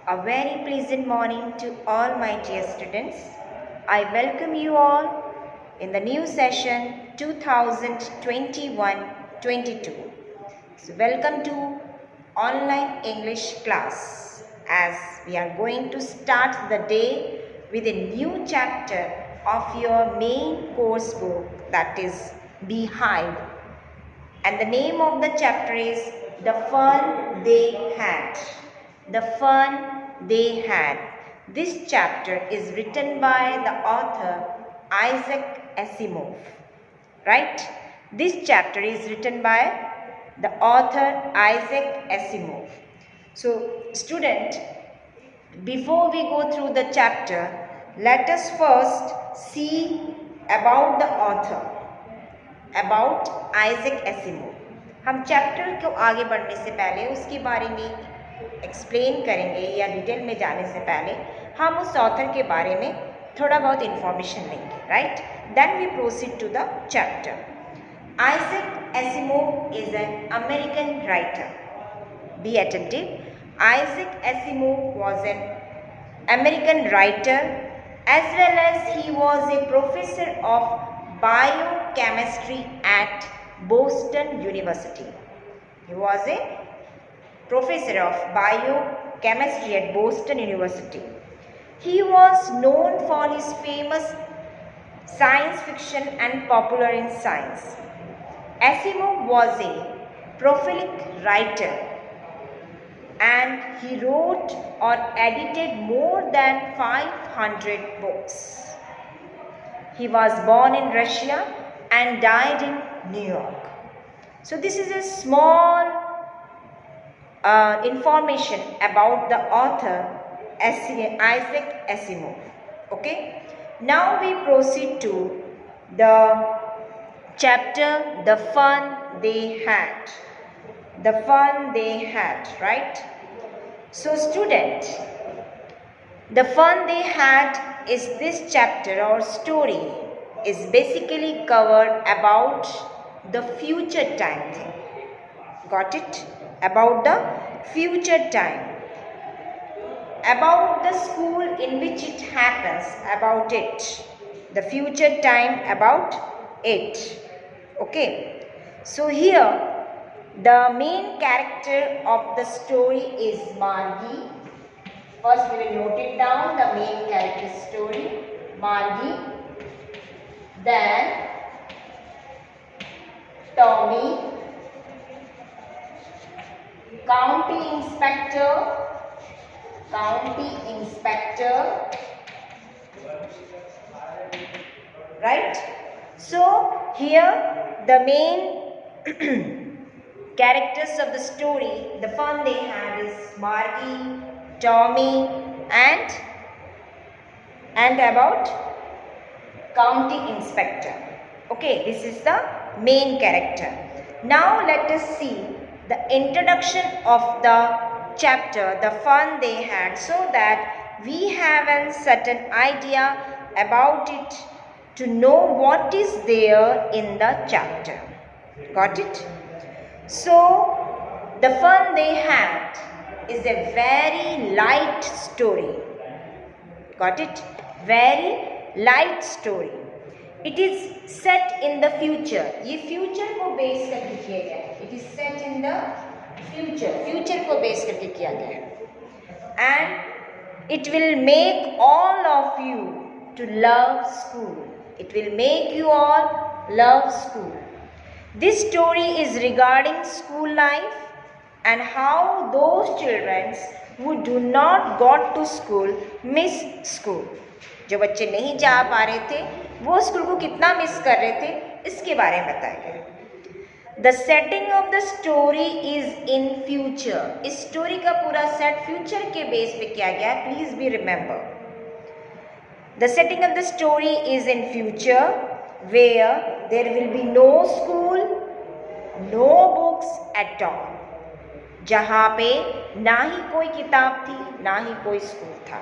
A very pleasant morning to all my dear students. I welcome you all in the new session 2021-22. So welcome to online English class as we are going to start the day with a new chapter of your main course book, that is Beehive. And the name of the chapter is The Fun They Had. The Fun They Had. This chapter is written by the author Isaac Asimov. Right? This chapter is written by the author Isaac Asimov. So, student, before we go through the chapter, let us first see about the author. About Isaac Asimov. हम chapter को आगे बढ़ने से पहले उसके बारे में explain करेंगे या डिटेल में जाने से पहले हम उस ऑथर के बारे में थोड़ा बहुत इंफॉर्मेशन लेंगे. Right? Then we proceed to the chapter. Isaac Asimov is an American writer. Be attentive. Isaac Asimov was an American writer as well as he was a professor of biochemistry at Boston University. He was a professor of biochemistry at Boston University. He was known for his famous science fiction and popular in science. Asimov was a prolific writer and he wrote or edited more than 500 books. He was born in Russia and died in New York. So this is a small information about the author Isaac Asimov. Okay. Now we proceed to the chapter The Fun They Had. The fun they had, right? So student, the fun they had is this chapter or story is basically covered about the future time thing. Got it? About the future time. About the school in which it happens, about it. The future time about it. Okay. So here the main character of the story is Margie. First we will note it down, the main character story, Margie. Then Tommy, county inspector, right? So here the main characters of the story, the fun they had is Margie, Tommy and about county inspector. Okay, this is the main character. Now let us see the introduction of the chapter, the fun they had, so that we have a certain idea about it to know what is there in the chapter. Got it? So, the fun they had is a very light story. Got it? Very light story. It is set in the future. ये future को base करके किया गया है. It is set in the future. Future को base करके किया गया है. And it will make all of you to love school. It will make you all love school. This story is regarding school life and how those children who do not go to school miss school. जो बच्चे नहीं जा पा रहे थे वो school को कितना मिस कर रहे थे इसके बारे में बताया गया. The setting of the story is in future. इस स्टोरी का पूरा सेट फ्यूचर के बेस पे किया गया है. Please be remember. The setting of the story is in future where there will be no school, no books at all. जहाँ पे ना ही कोई किताब थी ना ही कोई स्कूल था.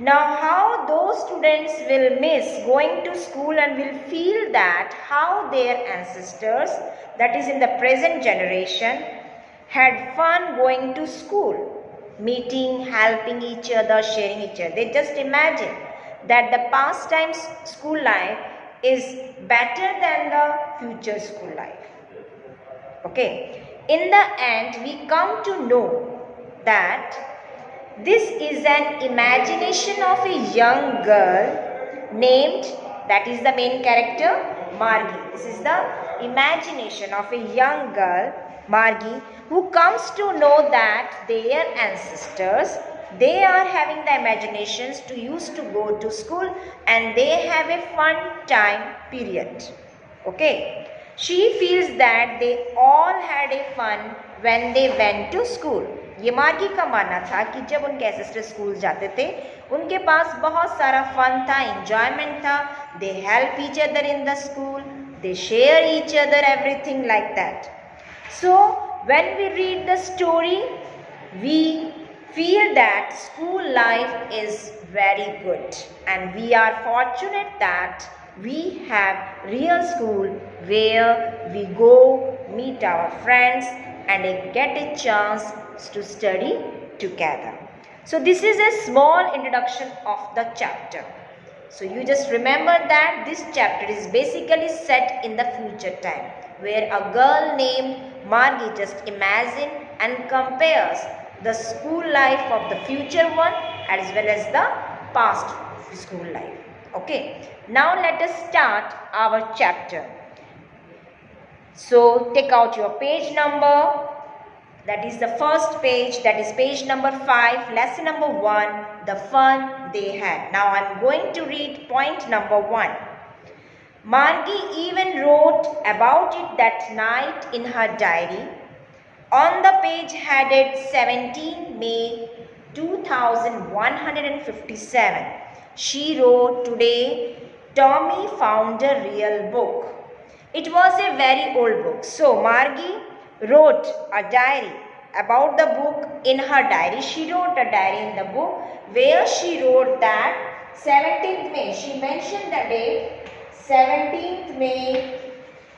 Now how those students will miss going to school and will feel that how their ancestors, that is in the present generation, had fun going to school. meeting, helping each other, sharing each other. They just imagine that the pastime school life is better than the future school life. Okay. In the end, we come to know that this is an imagination of a young girl named, that is the main character, Margie. This is the imagination of a young girl, Margie, who comes to know that their ancestors, they are having the imaginations to used to go to school and they have a fun time period. Okay. She feels that they all had a fun when they went to school. ये मार्गी का मानना था कि जब उनके ancestor school जाते थे उनके पास बहुत सारा फन था, एंजॉयमेंट था. They help each other in the school, they share each other everything like that. So when we read the story we feel that school life is very good and we are fortunate that we have real school where we go meet our friends and get a chance to study together. So this is a small introduction of the chapter. So you just remember that this chapter is basically set in the future time where a girl named Margie just imagine and compares the school life of the future one as well as the past school life. Okay, now let us start our chapter. So take out your page number, that is the first page, that is page number 5, lesson number 1, the fun they had. Now I am going to read point number 1. Margie even wrote about it that night in her diary. On the page headed 17 May 2157, she wrote, "Today, Tommy found a real book." It was a very old book. So, Margie wrote a diary about the book in her diary. She wrote a diary in the book where she wrote that 17th May, she mentioned the date 17th May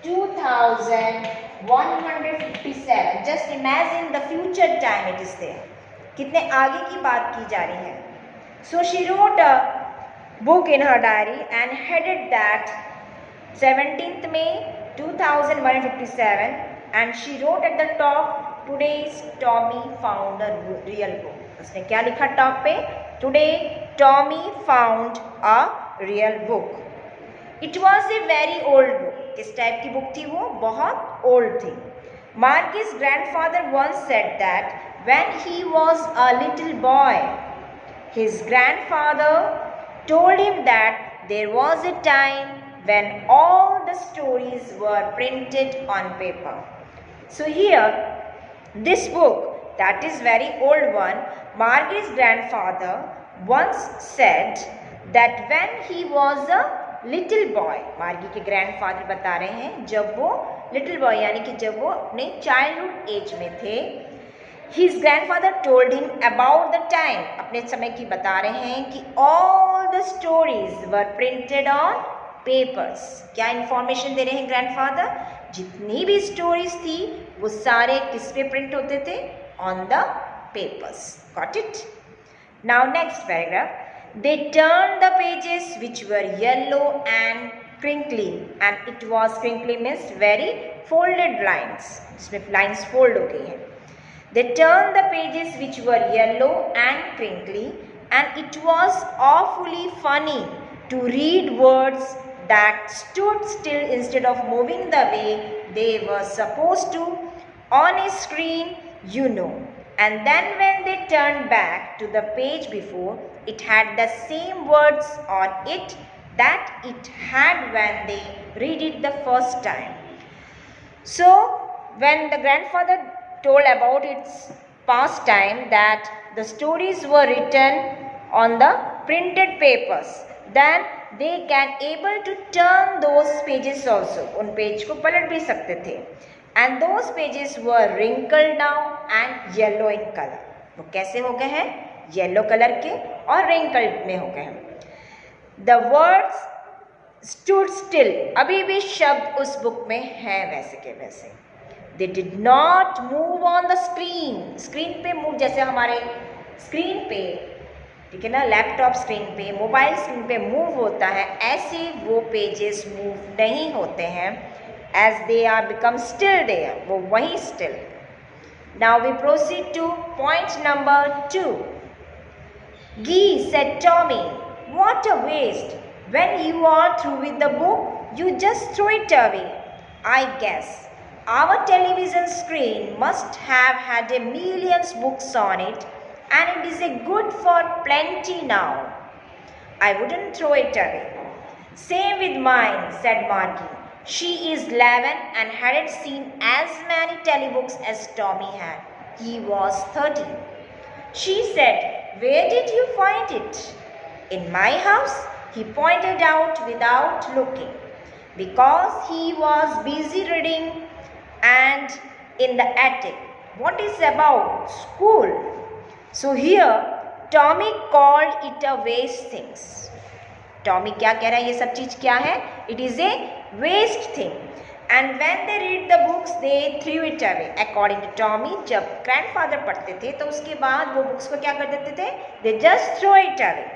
2157. Just imagine the future time it is there. कितने आगे की बात की जा रही है. So she wrote a book in her diary and headed that 17th May 2157 and she wrote at the top, "Today's Tommy found a real book." उसने क्या लिखा टॉप पे? "Today Tommy found a real book." It was a very old book. किस type की book थी वो? बहुत old थी. Margie's grandfather once said that when he was a little boy, his grandfather told him that there was a time when all the stories were printed on paper. So here, this book, that is very old one, Margie's grandfather once said that when he was a little boy, मार्गी के grandfather बता रहे हैं जब वो little boy यानी कि जब वो अपने चाइल्डहुड एज में थे, his grandfather told him about the time, अपने समय की बता रहे हैं कि all the stories were printed on papers. क्या इंफॉर्मेशन दे रहे हैं ग्रैंडफादर? जितनी भी स्टोरीज थी वो सारे किस पे प्रिंट होते थे? On the papers. Got it? Now next paragraph. They turned the pages which were yellow and crinkly, and it was crinkly means very folded lines. इसमें lines fold हो गई हैं. They turned the pages which were yellow and crinkly, and it was awfully funny to read words that stood still instead of moving the way they were supposed to on a screen, you know. And then when they turned back to the page before, it had the same words on it that it had when they read it the first time. So, when the grandfather told about its past time that the stories were written on the printed papers, then they can able to turn those pages also. उन page को पलट भी सकते थे. And those pages were wrinkled now and yellow in color. वो कैसे हो गए हैं? येलो कलर के और wrinkled में हो गए हैं. The words stood still. अभी भी शब्द उस बुक में हैं वैसे के वैसे. They did not move on the screen. Screen पे मूव, जैसे हमारे स्क्रीन पे, ठीक है ना, लैपटॉप स्क्रीन पे, मोबाइल स्क्रीन पे मूव होता है, ऐसे वो पेजेस मूव नहीं होते हैं, as they are become still there, वो वहीं still. Now we proceed to point number 2. Gee, said Tommy, what a waste. When you are through with the book, you just throw it away. I guess our television screen must have had a millions books on it, and it is a good for plenty now. I wouldn't throw it away. Same with mine, said Margie. She is 11 and hadn't seen as many telebooks as Tommy had. He was 13. She said, where did you find it? In my house, he pointed out without looking, because he was busy reading and in the attic. What is about school? So here, Tommy called it a waste things. Tommy क्या कह रहा है, ये सब चीज क्या है? It is a waste thing. And when they read the books, they threw it away. According to Tommy, जब grandfather पढ़ते थे तो उसके बाद वो books को क्या कर देते थे? They just throw it away.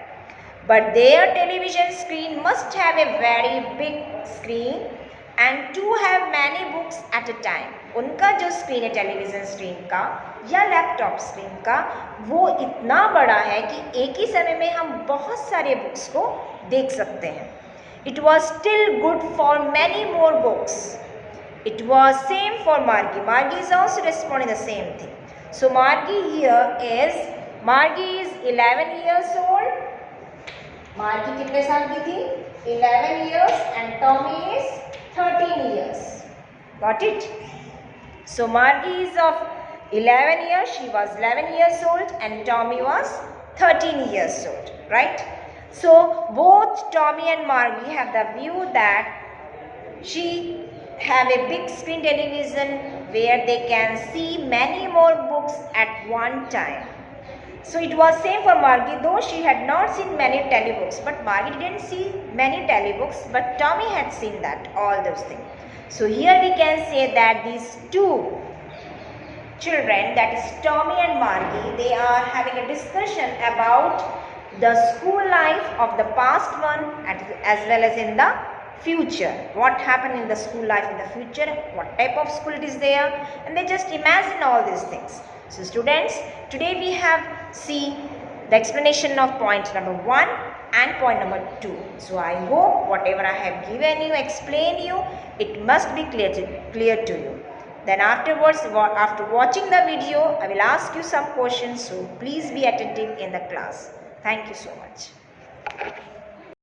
But their television screen must have a very big screen and to have many books at a time. उनका जो स्क्रीन है टेलीविज़न स्क्रीन का या लैपटॉप स्क्रीन का, वो इतना बड़ा है कि एक ही समय में हम बहुत सारे बुक्स को देख सकते हैं. It was still good for many more books. It was same for Margie. Margie is also responding the same thing. So Margie is 11 years old. Margie कितने साल की थी? 11 years and Tommy is 13 years. Got it? So Margie is of 11 years. She was 11 years old and Tommy was 13 years old. Right? So both Tommy and Margie have the view that she have a big screen television where they can see many more books at one time. So it was same for Margie, though she had not seen many telebooks. But Margie didn't see many telebooks, but Tommy had seen that, all those things. So here we can say that these two children, that is Tommy and Margie, they are having a discussion about the school life of the past one as well as in the future. What happened in the school life in the future, what type of school it is there, and they just imagine all these things. So students, today we have seen the explanation of point number 1 and point number 2. So I hope whatever I have given you, explained you, it must be clear to you. Then afterwards, after watching the video, I will ask you some questions, so please be attentive in the class. Thank you so much.